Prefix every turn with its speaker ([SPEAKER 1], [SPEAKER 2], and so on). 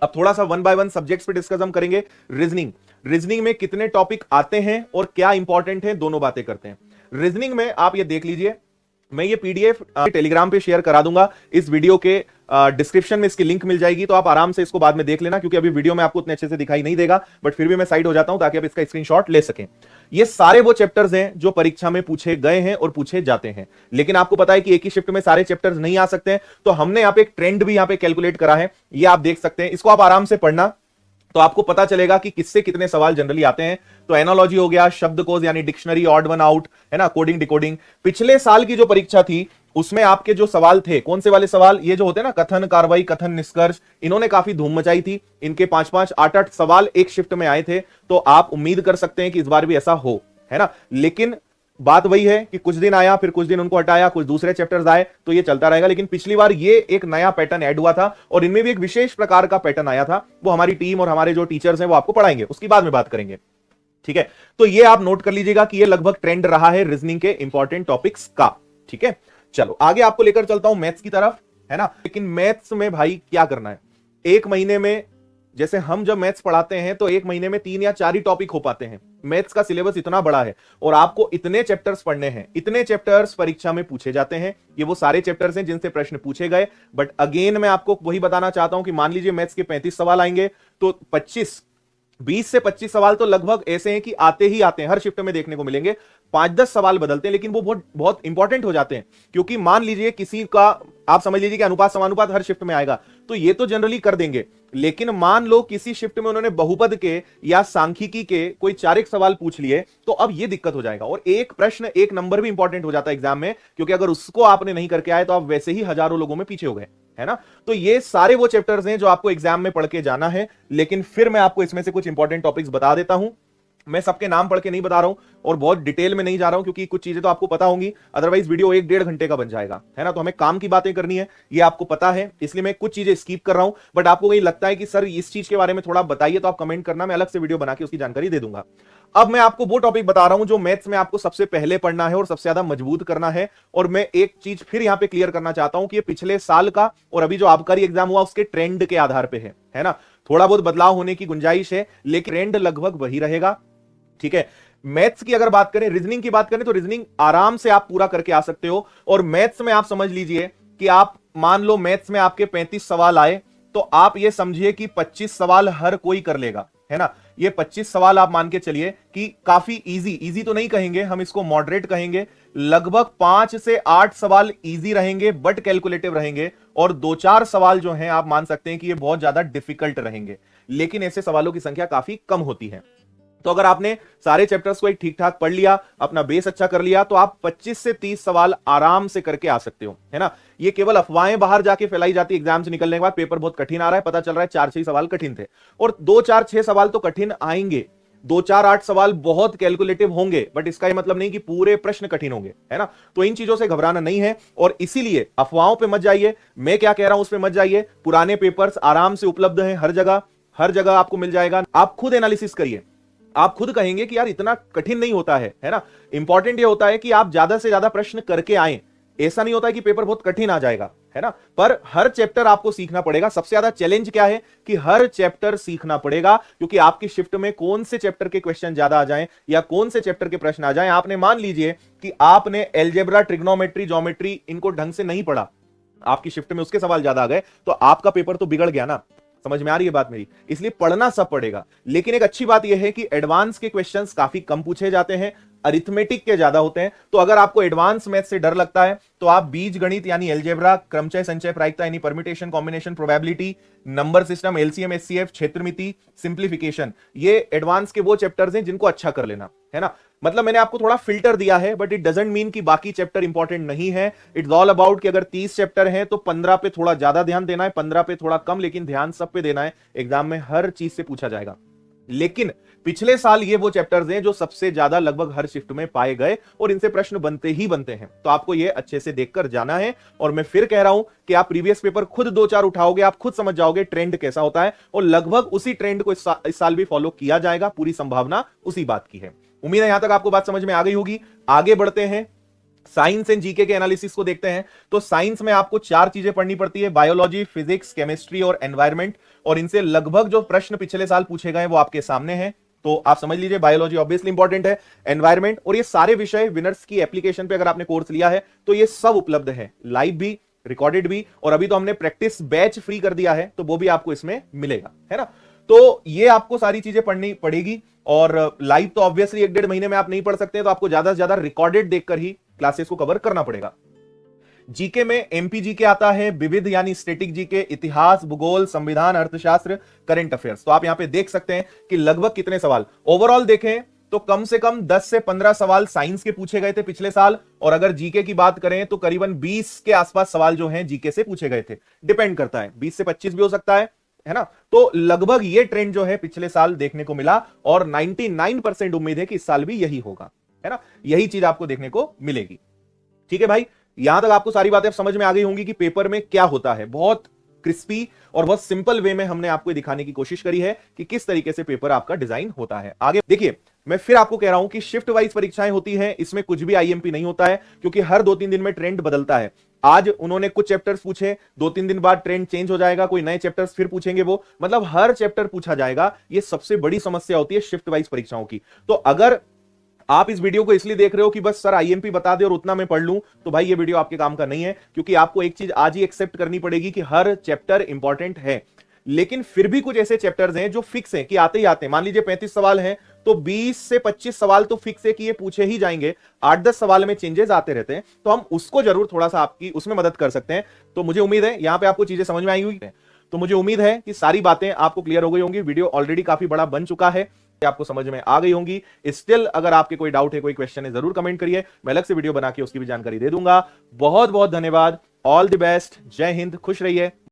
[SPEAKER 1] अब थोड़ा सा वन बाय वन सब्जेक्ट्स पे डिस्कस हम करेंगे। रीजनिंग में कितने टॉपिक आते हैं और क्या इंपॉर्टेंट है, दोनों बातें करते हैं। रीजनिंग में आप ये देख लीजिए, मैं ये पीडीएफ टेलीग्राम पे शेयर करा दूंगा, इस वीडियो के डिस्क्रिप्शन में इसकी लिंक मिल जाएगी, तो आप आराम से इसको बाद में देख लेना, क्योंकि अभी वीडियो में आपको उतने अच्छे से दिखाई नहीं देगा, बट फिर भी मैं साइड हो जाता हूं ताकि आप इसका स्क्रीनशॉट ले सकें। ये सारे वो चैप्टर्स हैं जो परीक्षा में पूछे गए हैं और पूछे जाते हैं, लेकिन आपको पता है कि एक ही शिफ्ट में सारे चैप्टर्स नहीं आ सकते हैं, तो हमने यहां पे एक ट्रेंड भी यहां पे कैलकुलेट करा है, ये आप देख सकते हैं। इसको आप आराम से पढ़ना, तो आपको पता चलेगा कि किससे कितने सवाल जनरली आते हैं। तो एनोलॉजी हो गया, शब्दकोश यानी डिक्शनरी, ऑड वन आउट, है ना, कोडिंग डिकोडिंग। पिछले साल की जो परीक्षा थी उसमें आपके जो सवाल थे, कौन से वाले सवाल, ये जो होते हैं ना, कथन, कार्रवाई, कथन, निष्कर्ष, इन्होंने काफी धूम मचाई थी। इनके 5-5, 8-8 सवाल एक शिफ्ट में आए थे, तो आप उम्मीद कर सकते हैं कि इस बार भी ऐसा हो, है ना। लेकिन बात वही है कि कुछ दिन आया, फिर कुछ दिन उनको हटाया, कुछ दूसरे चैप्टर्स आए, तो ये चलता रहेगा। लेकिन पिछली बार ये एक नया पैटर्न ऐड हुआ था और इनमें भी एक विशेष प्रकार का पैटर्न आया था, वो हमारी टीम और हमारे जो टीचर्स हैं वो आपको पढ़ाएंगे, उसकी बाद में बात करेंगे, ठीक है। तो ये आप नोट कर लीजिएगा कि ये लगभग ट्रेंड रहा है रीजनिंग के इंपॉर्टेंट टॉपिक्स का, ठीक है। चलो आगे आपको लेकर चलता हूं मैथ्स की तरफ, है ना। लेकिन मैथ्स में भाई क्या करना है, एक महीने में, जैसे हम जब मैथ्स पढ़ाते हैं तो एक महीने में 3 या 4 ही टॉपिक हो पाते हैं। मैथ्स का सिलेबस इतना बड़ा है और आपको इतने चैप्टर्स पढ़ने हैं, इतने चैप्टर्स परीक्षा में पूछे जाते हैं। ये वो सारे चैप्टर्स हैं जिनसे प्रश्न पूछे गए, बट अगेन मैं आपको वही बताना चाहता हूं कि मान लीजिए मैथ्स के 35 सवाल आएंगे, तो 20 से 25 सवाल तो लगभग ऐसे हैं कि आते ही आते हैं, हर शिफ्ट में देखने को मिलेंगे। 5-10 सवाल बदलते हैं, लेकिन वो बहुत बहुत इंपॉर्टेंट हो जाते हैं, क्योंकि मान लीजिए किसी का, आप समझ लीजिए कि अनुपात समानुपात हर शिफ्ट में आएगा, तो ये तो जनरली कर देंगे। लेकिन मान लो किसी शिफ्ट में उन्होंने बहुपद के या सांख्यिकी के कोई 4 एक सवाल पूछ लिए, तो अब ये दिक्कत हो जाएगा। और एक प्रश्न, एक नंबर भी इंपॉर्टेंट हो जाता है एग्जाम में, क्योंकि अगर उसको आपने नहीं करके आए तो आप वैसे ही हजारों लोगों में पीछे हो गए, है ना। तो ये सारे वो चैप्टर्स हैं जो आपको एग्जाम में पढ़ के जाना है। लेकिन फिर मैं आपको इसमें से कुछ इंपॉर्टेंट टॉपिक्स बता देता हूं। मैं सबके नाम पढ़ के नहीं बता रहा हूं और बहुत डिटेल में नहीं जा रहा हूं, क्योंकि कुछ चीजें तो आपको पता होंगी, अदरवाइज वीडियो 1-1.5 घंटे का बन जाएगा, है ना। तो हमें काम की बातें करनी है, ये आपको पता है, इसलिए मैं कुछ चीजें स्किप कर रहा हूं। बट आपको कहीं लगता है कि सर इस चीज के बारे में थोड़ा बताइए, तो आप कमेंट करना, मैं अलग से वीडियो बना के उसकी जानकारी दे दूंगा। अब मैं आपको वो टॉपिक बता रहा हूं जो मैथ्स में आपको सबसे पहले पढ़ना है और सबसे ज्यादा मजबूत करना है। और मैं एक चीज फिर यहां पे क्लियर करना चाहता हूं कि ये पिछले साल का और अभी जो आबकारी एग्जाम हुआ उसके ट्रेंड के आधार पे है ना। थोड़ा बहुत बदलाव होने की गुंजाइश है, लेकिन ट्रेंड लगभग वही रहेगा, ठीक है। मैथ्स की अगर बात करें, रीजनिंग की बात करें, तो रीजनिंग आराम से आप पूरा करके आ सकते हो। और मैथ्स में आप समझ लीजिए कि आप मान लो मैथ्स में आपके 35 सवाल आए, तो आप ये समझिए कि 25 सवाल हर कोई कर लेगा, है ना। ये 25 सवाल आप मान के चलिए कि काफी इजी तो नहीं कहेंगे, हम इसको मॉडरेट कहेंगे। लगभग 5 से 8 सवाल इजी रहेंगे बट कैलकुलेटिव रहेंगे, और 2-4 सवाल जो हैं आप मान सकते हैं कि ये बहुत ज्यादा डिफिकल्ट रहेंगे। लेकिन ऐसे सवालों की संख्या काफी कम होती है। तो अगर आपने सारे चैप्टर्स को एक ठीक ठाक पढ़ लिया, अपना बेस अच्छा कर लिया, तो आप 25 से 30 सवाल आराम से करके आ सकते हो, है ना। ये केवल अफवाहें बाहर जाके फैलाई जाती है एग्जाम से निकलने के बाद, पेपर बहुत कठिन आ रहा है, पता चल रहा है 4-6 सवाल कठिन थे, और 2-4-6 सवाल तो कठिन आएंगे, 2-4-8 सवाल बहुत कैलकुलेटिव होंगे, बट इसका यह मतलब नहीं कि पूरे प्रश्न कठिन होंगे, है ना। तो इन चीजों से घबराना नहीं है, और इसीलिए अफवाहों पे मत जाइए, मैं क्या कह रहा हूं उस पे मत जाइए। पुराने पेपर्स आराम से उपलब्ध हैं हर जगह आपको मिल जाएगा। आप खुद एनालिसिस करिए, आप खुद कहेंगे कि यार इतना कठिन नहीं होता है ना। इंपॉर्टेंट ये होता है कि आप ज्यादा से ज्यादा प्रश्न करके आए, ऐसा नहीं होता है कि पेपर बहुत कठिन आ जाएगा, है ना। पर हर चैप्टर आपको सीखना पड़ेगा। सबसे ज्यादा चैलेंज क्या है कि हर चैप्टर सीखना पड़ेगा, क्योंकि आपकी शिफ्ट में कौन से चैप्टर के क्वेश्चन ज्यादा आ जाएं या कौन से चैप्टर के प्रश्न आ जाएं। आपने मान लीजिए कि आपने एलजेब्रा, ट्रिग्नोमेट्री, ज्योमेट्री इनको ढंग से नहीं पढ़ा, आपकी शिफ्ट में उसके सवाल ज्यादा आ गए, तो आपका पेपर तो बिगड़ गया ना। समझ में आ रही है बात मेरी। इसलिए पढ़ना सब पड़ेगा। लेकिन एक अच्छी बात यह है कि एडवांस के क्वेश्चंस काफी कम पूछे जाते हैं, अरिथमेटिक के ज्यादा होते हैं। तो अगर आपको एडवांस मैथ से डर लगता है तो आप बीज गणित यानी एलजेब्रा, क्रमचय संचय प्रायिकता यानी permutation, combination, probability, number system, LCM, HCF, क्षेत्रमिति, सिंप्लीफिकेशन, ये एडवांस के वो चैप्टर्स हैं जिनको अच्छा कर लेना, है ना। मतलब मैंने आपको थोड़ा फिल्टर दिया है, बट इट डजंट मीन कि बाकी चैप्टर इंपॉर्टेंट नहीं है। इट्स ऑल अबाउट कि अगर 30 चैप्टर हैं तो 15 पे थोड़ा ज्यादा ध्यान देना है, 15 पे थोड़ा कम, लेकिन ध्यान सब पे देना है। एग्जाम में हर चीज से पूछा जाएगा। लेकिन पिछले साल ये वो चैप्टर्स हैं जो सबसे ज्यादा लगभग हर शिफ्ट में पाए गए, और इनसे प्रश्न बनते ही बनते हैं। तो आपको ये अच्छे से देखकर जाना है। और मैं फिर कह रहा हूं कि आप प्रीवियस पेपर खुद 2-4 उठाओगे, आप खुद समझ जाओगे ट्रेंड कैसा होता है, और लगभग उसी ट्रेंड को इस साल भी फॉलो किया जाएगा। पूरी संभावना उसी बात की है। उम्मीद है यहां तक आपको बात समझ में आ गई होगी। आगे बढ़ते हैं साइंस एंड जीके के एनालिसिस को देखते हैं तो साइंस में आपको 4 चीजें पढ़नी पड़ती है, बायोलॉजी, फिजिक्स, केमिस्ट्री और एनवायरमेंट, और इनसे लगभग जो प्रश्न पिछले साल पूछे गए वो आपके सामने हैं। तो आप समझ लीजिए बायोलॉजी ऑब्वियसली इंपॉर्टेंट है, एनवायरमेंट, और ये सारे विषय विनर्स की एप्लीकेशन पे अगर आपने कोर्स लिया है तो ये सब उपलब्ध है, लाइव भी, रिकॉर्डेड भी, और अभी तो हमने प्रैक्टिस बैच फ्री कर दिया है तो वो भी आपको इसमें मिलेगा, है ना। तो ये आपको सारी चीजें पढ़नी पड़ेगी, और लाइव तो ऑब्वियसली 1-1.5 महीने में आप नहीं पढ़ सकते, तो आपको ज्यादा से ज्यादा रिकॉर्डेड देखकर ही क्लासेस को कवर करना पड़ेगा। जीके में एमपी जीके आता है, विविध यानी स्टैटिक जीके, इतिहास, भूगोल, संविधान, अर्थशास्त्र, करंट अफेयर्स। तो आप यहां पे देख सकते हैं कि लगभग कितने सवाल ओवरऑल देखें तो कम से कम 10 से 15 सवाल साइंस के पूछे गए थे पिछले साल, और अगर जीके की बात करें तो करीबन 20 के आसपास सवाल जो हैं जीके से पूछे गए थे। डिपेंड करता है, 20 से 25 भी हो सकता है ना। तो लगभग ये ट्रेंड जो है पिछले साल देखने को मिला, और 99% उम्मीद है कि इस साल भी यही होगा, है ना, यही चीज आपको देखने को मिलेगी। ठीक है भाई, यहां तक आपको सारी बातें समझ में आ गई होंगी कि पेपर में क्या होता है। बहुत क्रिस्पी और बहुत सिंपल वे में हमने आपको दिखाने की कोशिश करी है कि किस तरीके से पेपर आपका डिजाइन होता है। आगे देखिए, मैं फिर आपको कह रहा हूं कि शिफ्ट वाइज परीक्षाएं होती हैं, इसमें कुछ भी आईएमपी नहीं होता है, क्योंकि हर 2-3 दिन में ट्रेंड बदलता है। आज उन्होंने कुछ चैप्टर्स पूछे, 2-3 दिन बाद ट्रेंड चेंज हो जाएगा, कोई नए चैप्टर्स फिर पूछेंगे, वो मतलब हर चैप्टर पूछा जाएगा। ये सबसे बड़ी समस्या होती है शिफ्ट वाइज परीक्षाओं की। तो अगर आप इस वीडियो को इसलिए देख रहे हो कि बस सर आईएमपी बता दे और उतना मैं पढ़ लूं, तो भाई ये वीडियो आपके काम का नहीं है, क्योंकि आपको एक चीज आज ही एक्सेप्ट करनी पड़ेगी कि हर चैप्टर इंपॉर्टेंट है, लेकिन फिर भी कुछ ऐसे चैप्टर्स हैं जो फिक्स हैं कि आते ही आते हैं। मान लीजिए 35 सवाल हैं तो 20 से 25 सवाल तो फिक्स है कि ये पूछे ही जाएंगे, 8-10 सवाल में चेंजेस आते रहते हैं, तो हम उसको जरूर थोड़ा सा आपकी उसमें मदद कर सकते हैं। तो मुझे उम्मीद है यहां पे आपको चीजें समझ में आई हुई है, तो मुझे उम्मीद है कि सारी बातें आपको क्लियर हो गई होंगी। वीडियो ऑलरेडी काफी बड़ा बन चुका है, आपको समझ में आ गई होंगी। स्टिल अगर आपके कोई डाउट है, कोई क्वेश्चन है, जरूर कमेंट करिए, मैं अलग से वीडियो बना के उसकी भी जानकारी दे दूंगा। बहुत बहुत धन्यवाद, ऑल द बेस्ट, जय हिंद, खुश रहिए।